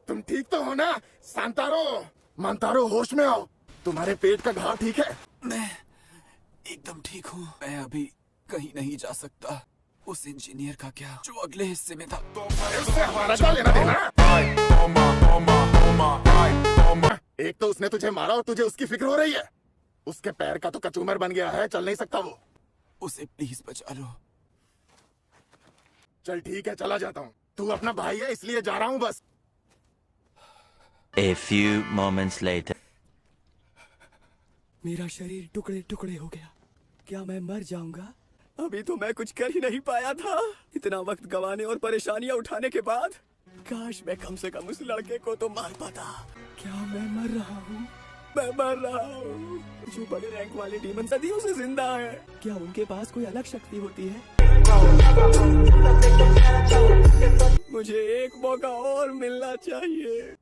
तुम ठीक तो हो ना? सांतारो, मांतारो, होश में आओ। तुम्हारे पेट का घाव ठीक है? मैं एकदम ठीक हूँ। मैं अभी कहीं नहीं जा सकता। उस इंजीनियर का क्या जो अगले हिस्से में था? उससे हमारा क्या लेना देना? एक तो उसने तुझे मारा और तुझे उसकी फिक्र हो रही है। उसके पैर का तो कचूमर बन गया है, चल नहीं सकता वो। उसे प्लीज बचा लो। चल ठीक है, चला जाता हूँ। तू अपना भाई है इसलिए जा रहा हूँ बस। A few moments later. मेरा शरीर टुकड़े टुकड़े हो गया। क्या मैं मर जाऊंगा? अभी तो मैं कुछ कर ही नहीं पाया था। इतना वक्त गंवाने और परेशानियां उठाने के बाद काश मैं कम से कम उस लड़के को तो मार पाता। क्या मैं मर रहा हूँ? मैं मर रहा हूँ। जो बड़े रैंक वाले डीमन सदियों से जिंदा है, क्या उनके पास कोई अलग शक्ति होती है? मुझे एक मौका और मिलना चाहिए।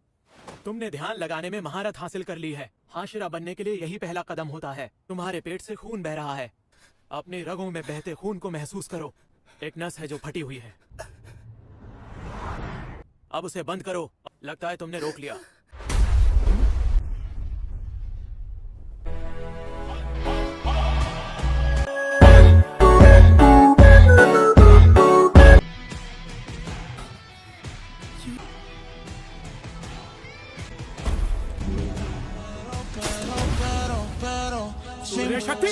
तुमने ध्यान लगाने में महारत हासिल कर ली है। हाशिरा बनने के लिए यही पहला कदम होता है। तुम्हारे पेट से खून बह रहा है। अपने रगों में बहते खून को महसूस करो। एक नस है जो फटी हुई है। अब उसे बंद करो। लगता है तुमने रोक लिया। सूर्य शक्ति।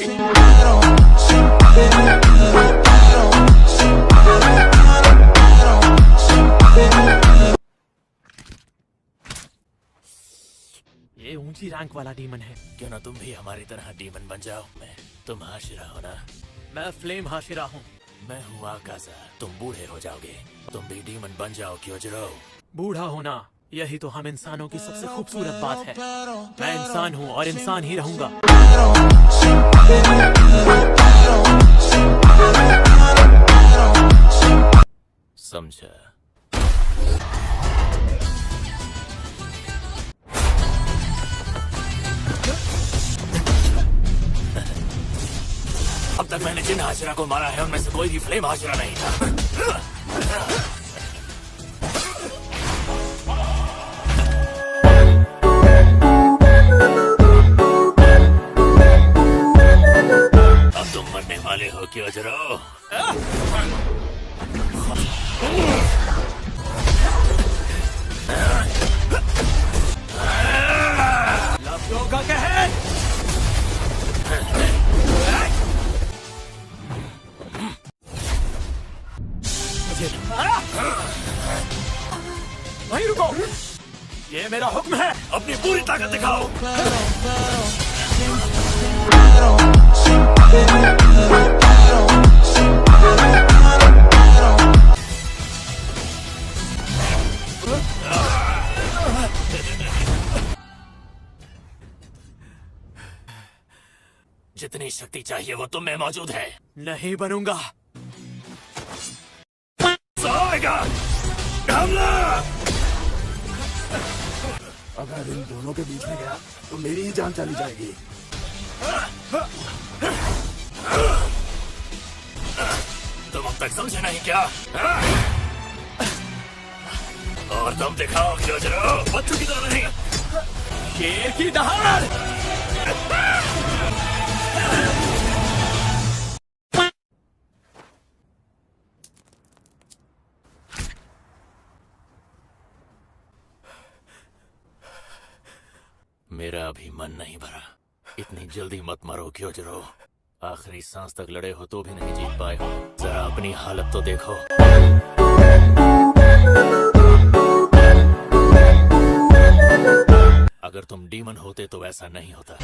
ये ऊंची रैंक वाला डीमन है। क्यों ना तुम भी हमारी तरह डीमन बन जाओ। तुम हाशिरा हो ना? मैं फ्लेम हाशिरा हूँ। मैं हूँ आकाशा। तुम बूढ़े हो जाओगे। तुम भी डीमन बन जाओ क्योजरो। बूढ़ा होना, यही तो हम इंसानों की सबसे खूबसूरत बात है। मैं इंसान हूँ और इंसान ही रहूंगा। समझा? अब तक मैंने जिन हाशिरा को मारा है उनमें से कोई भी फ्लेम हाशिरा नहीं था। अब तुम मरने वाले हो क्योजरो। लफ्ज़ों का कहर। वहीं रुको। ये मेरा हुक्म है। अपनी पूरी ताकत दिखाओ। जितनी शक्ति चाहिए वो तुम में मौजूद है। नहीं बनूंगा। होगा हमला। अगर इन दोनों के बीच में गया तो मेरी ही जान चली जाएगी। तुम अब तक समझे नहीं क्या? और तुम दिखाओ क्योजरो। बच्चों की तरह नहीं। शेर की दहाड़। मेरा अभी मन नहीं भरा। इतनी जल्दी मत मरो क्योजरो। आखिरी सांस तक लड़े हो तो भी नहीं जीत पाए हो। जरा अपनी हालत तो देखो। अगर तुम डीमन होते तो ऐसा नहीं होता।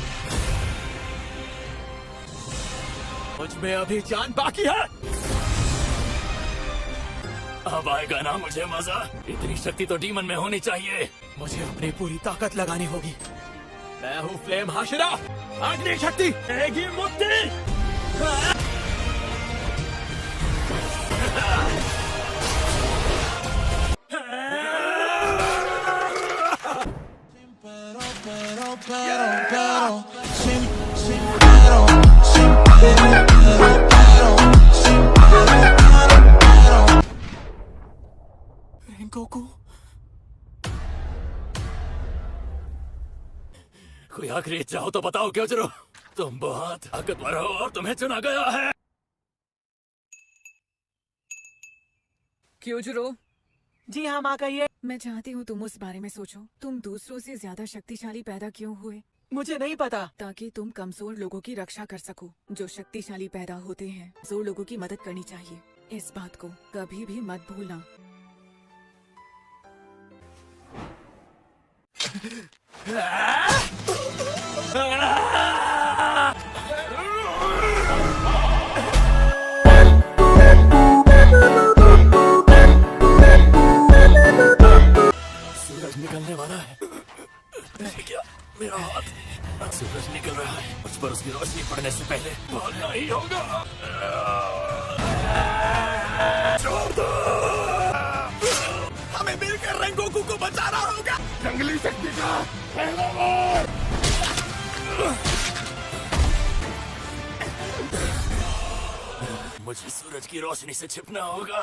मुझ में अभी जान बाकी है। अब आएगा ना मुझे मजा। इतनी शक्ति तो डीमन में होनी चाहिए। मुझे अपनी पूरी ताकत लगानी होगी। मैं हूँ फ्लेम हाशिरा। अग्नि शक्ति एक ही मुक्ति। गोकू कोई आखिरी इच्छा हो तो बताओ क्योजरो। तुम बहुत ताकतवर हो और तुम्हें चुना गया है। क्योजरो, जी हाँ माँ कहिए। मैं चाहती हूँ तुम उस बारे में सोचो, तुम दूसरों से ज्यादा शक्तिशाली पैदा क्यों हुए? मुझे नहीं पता। ताकि तुम कमजोर लोगों की रक्षा कर सको। जो शक्तिशाली पैदा होते हैं, कमजोर लोगों की मदद करनी चाहिए। इस बात को कभी भी मत भूलना। सूरज निकलने वाला है। ये क्या, मेरा हाथ। सूरज निकल रहा है, मुझ पर उसकी रोशनी पड़ने से पहले भागना ही होगा। छोड़ दो। हमें मिलकर रेंगोकू को बचाना होगा। जंगली शक्ति का पहला वार। मुझे सूरज की रोशनी से छिपना होगा।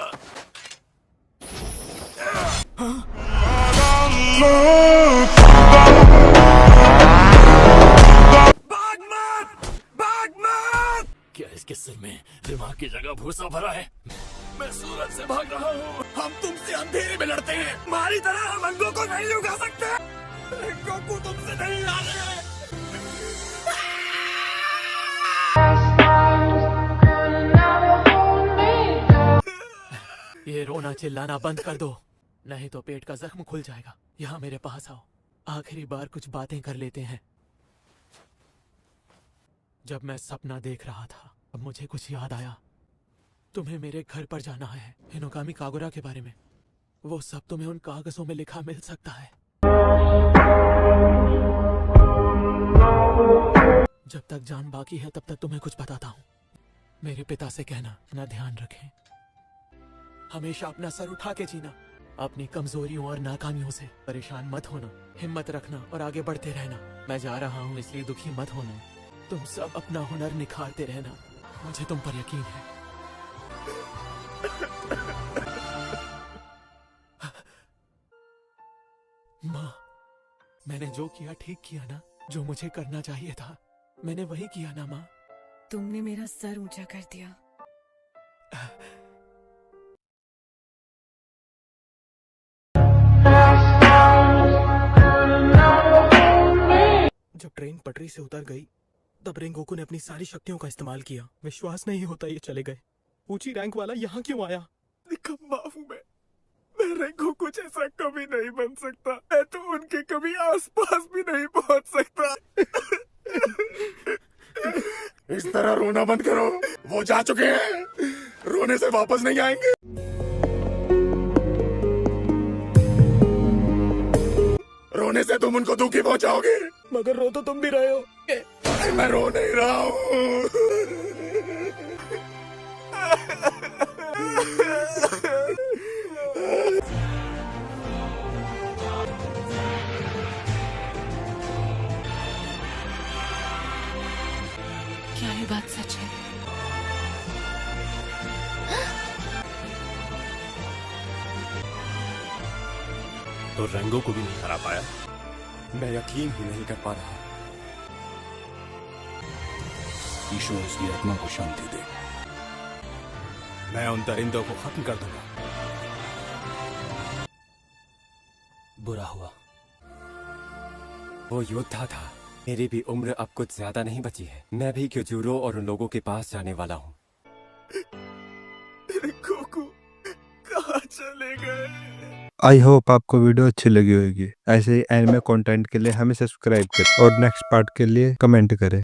भाग मत! भाग मत! क्या इसके सिर में दिमाग की जगह भूसा भरा है? मैं सूरज से भाग रहा हूँ। हम तुमसे अंधेरे में लड़ते हैं, हमारी तरह हम रंगों को नहीं उगा सकते। रेंगोकू तुमसे नहीं आ रहे। ये रोना चिल्लाना बंद कर दो, नहीं तो पेट का जख्म खुल जाएगा। यहाँ मेरे पास आओ, आखिरी बार कुछ बातें कर लेते हैं। जब मैं सपना देख रहा था, अब मुझे कुछ याद आया। तुम्हें मेरे घर पर जाना है, हिनोकामी कागुरा के बारे में। वो सब तुम्हें उन कागजों में लिखा मिल सकता है। जब तक जान बाकी है तब तक तुम्हें कुछ बताता हूँ। मेरे पिता से कहना अपना ध्यान रखें, हमेशा अपना सर उठा के जीना, अपनी कमजोरियों और नाकामियों से परेशान मत होना, हिम्मत रखना और आगे बढ़ते रहना। मैं जा रहा हूँ इसलिए दुखी मत होना। तुम सब अपना हुनर निखारते रहना, मुझे तुम पर यकीन है। माँ, मैंने जो किया ठीक किया ना? जो मुझे करना चाहिए था मैंने वही किया ना माँ? तुमने मेरा सर ऊंचा कर दिया। जब ट्रेन पटरी से उतर गई तब रेंगोकू ने अपनी सारी शक्तियों का इस्तेमाल किया। विश्वास नहीं होता ये चले गए। ऊंची रैंक वाला यहाँ क्यों आया? निकम्मा हूँ मैं रेंगोकू जैसा कभी नहीं बन सकता। मैं तो उनके कभी आसपास भी नहीं पहुँच सकता। इस तरह रोना बंद करो, वो जा चुके हैं, रोने से वापस नहीं आएंगे। रोने से तुम उनको दुखी पहुंचाओगे। मगर रो तो तुम भी रहे हो। मैं रो नहीं रहा हूँ। क्या ये बात सच है? तो रंगों को भी नहीं हरा पाया। मैं यकीन ही नहीं कर पा रहा। ईश्वर उसकी आत्मा को शांति दे। मैं उन दरिंदों को खत्म कर दूंगा। बुरा हुआ, वो योद्धा था। मेरी भी उम्र अब कुछ ज्यादा नहीं बची है। मैं भी क्योजूरो और उन लोगों के पास जाने वाला हूँ। रेंगोकू कहाँ चले गए? आई होप आपको वीडियो अच्छी लगी होगी। ऐसे ही एनिमे कंटेंट के लिए हमें सब्सक्राइब करें और नेक्स्ट पार्ट के लिए कमेंट करें।